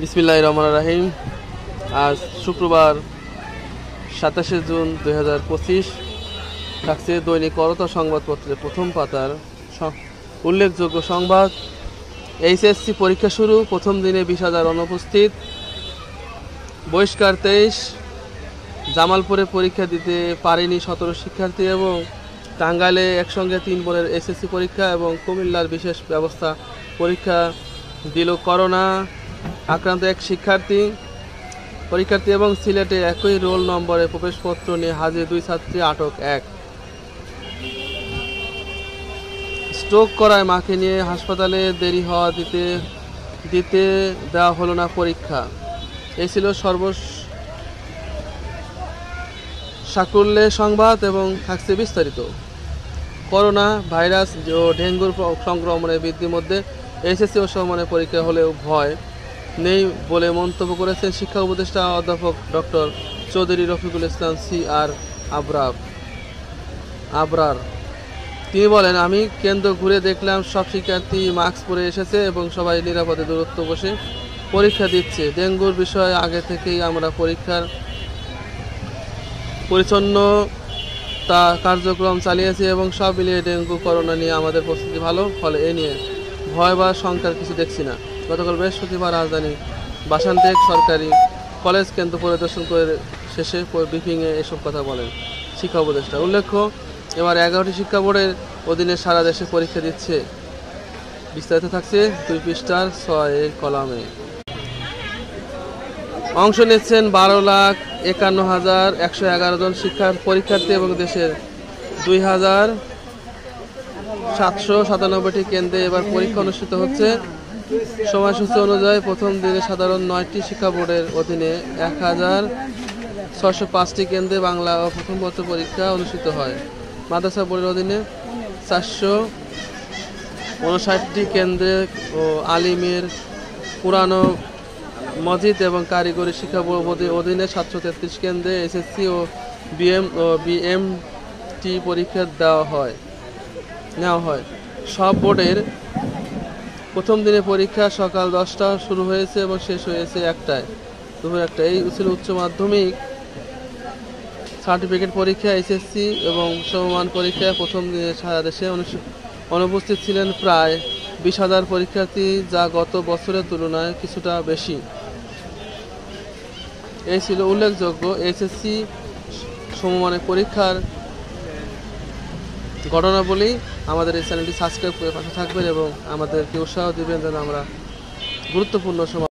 বিসমিল্লাহির রহমানির রহিম। আজ শুক্রবার 27 জুন 2025। থাকছে দৈনিক করতোয়া সংবাদপত্রের প্রথম পাতার উল্লেখযোগ্য সংবাদ। এইচএসসি পরীক্ষা শুরু, প্রথম দিনে 20,000 অনুপস্থিত। বহিষ্কার 23। জামালপুরে পরীক্ষা দিতে পারেনি 17 শিক্ষার্থী এবং টাঙ্গাইলে একসঙ্গে 3 বোর্ডের এসএসসি পরীক্ষা এবং কুমিল্লার বিশেষ ব্যবস্থা পরীক্ষা দিল করোনা আক্রান্ত এক পরীক্ষার্থী এবং সিলেটে একই রোল নম্বরে প্রবেশপত্র নিয়ে হাজির 2 ছাত্রী আটক 1। স্ট্রোক করায় মাকে নিয়ে হাসপাতালে দেরি হওয়া দিতে দেওয়া হলো না পরীক্ষা। এই ছিল সাকুল্যে সংবাদ এবং থাকছে বিস্তারিত। করোনা ভাইরাস ও ডেঙ্গুর সংক্রমণের বৃদ্ধির মধ্যে এইচএসসি ও সমমানের পরীক্ষা হলেও ভয় নেই বলে মন্তব্য করেছেন শিক্ষা উপদেষ্টা অধ্যাপক ডক্টর চৌধুরী রফিকুল ইসলাম CR আবরার। তিনি বলেন, আমি কেন্দ্র ঘুরে দেখলাম সব শিক্ষার্থী মাস্ক পরে এসেছে এবং সবাই নিরাপদে দূরত্ব বসে পরীক্ষা দিচ্ছে। ডেঙ্গুর বিষয়ে আগে থেকেই আমরা পরীক্ষার পরিচ্ছন্নতা কার্যক্রম চালিয়েছি এবং সব মিলিয়ে ডেঙ্গু করোনা নিয়ে আমাদের প্রস্তুতি ভালো, ফলে এ নিয়ে ভয় বা শঙ্কার কিছু দেখছি না। গতকাল বৃহস্পতিবার রাজধানী বাসানটেক সরকারি কলেজ কেন্দ্র পরিদর্শন করে শেষে ব্রিফিংয়ে এসব কথা বলেন শিক্ষা উপদেষ্টা। উল্লেখ্য, এবার 11টি শিক্ষা বোর্ডের অধীনে সারা দেশে পরীক্ষা দিচ্ছে। বিস্তারিত থাকছে 2 পৃষ্ঠার 6 কলামে। অংশ নিচ্ছেন 12,51,111 জন পরীক্ষার্থী এবং দেশের 2,797টি কেন্দ্রে এবার পরীক্ষা অনুষ্ঠিত হচ্ছে। সময়সূচি অনুযায়ী প্রথম দিনে সাধারণ 9টি শিক্ষা বোর্ডের অধীনে 1,605টি কেন্দ্রে বাংলা ও প্রথম পত্র পরীক্ষা অনুষ্ঠিত হয়। মাদ্রাসা বোর্ডের অধীনে 459টি কেন্দ্রে ও আলিমের পুরানো মসজিদ এবং কারিগরি শিক্ষা বোর্ডের অধীনে 733 কেন্দ্রে এসএসসি ও বিএমটি পরীক্ষা নেওয়া হয়। সব বোর্ডের প্রথম দিনে পরীক্ষা সকাল 10টা শুরু হয়েছে এবং শেষ হয়েছে দুপুর 1টা। এই ছিল উচ্চ মাধ্যমিক সার্টিফিকেট পরীক্ষা। এসএসসি এবং সমমান পরীক্ষায় প্রথম দিনে সারা দেশে অনুপস্থিত ছিলেন প্রায় 20,000 পরীক্ষার্থী, যা গত বছরের তুলনায় কিছুটা বেশি। এই ছিল উল্লেখযোগ্য এইচএসসি সমমানের পরীক্ষার ঘটনাবলী। আমাদের এই চ্যানেলটি সাবস্ক্রাইব করে পাশে থাকবেন এবং আমাদেরকে উৎসাহ দিবেন যেন আমরা গুরুত্বপূর্ণ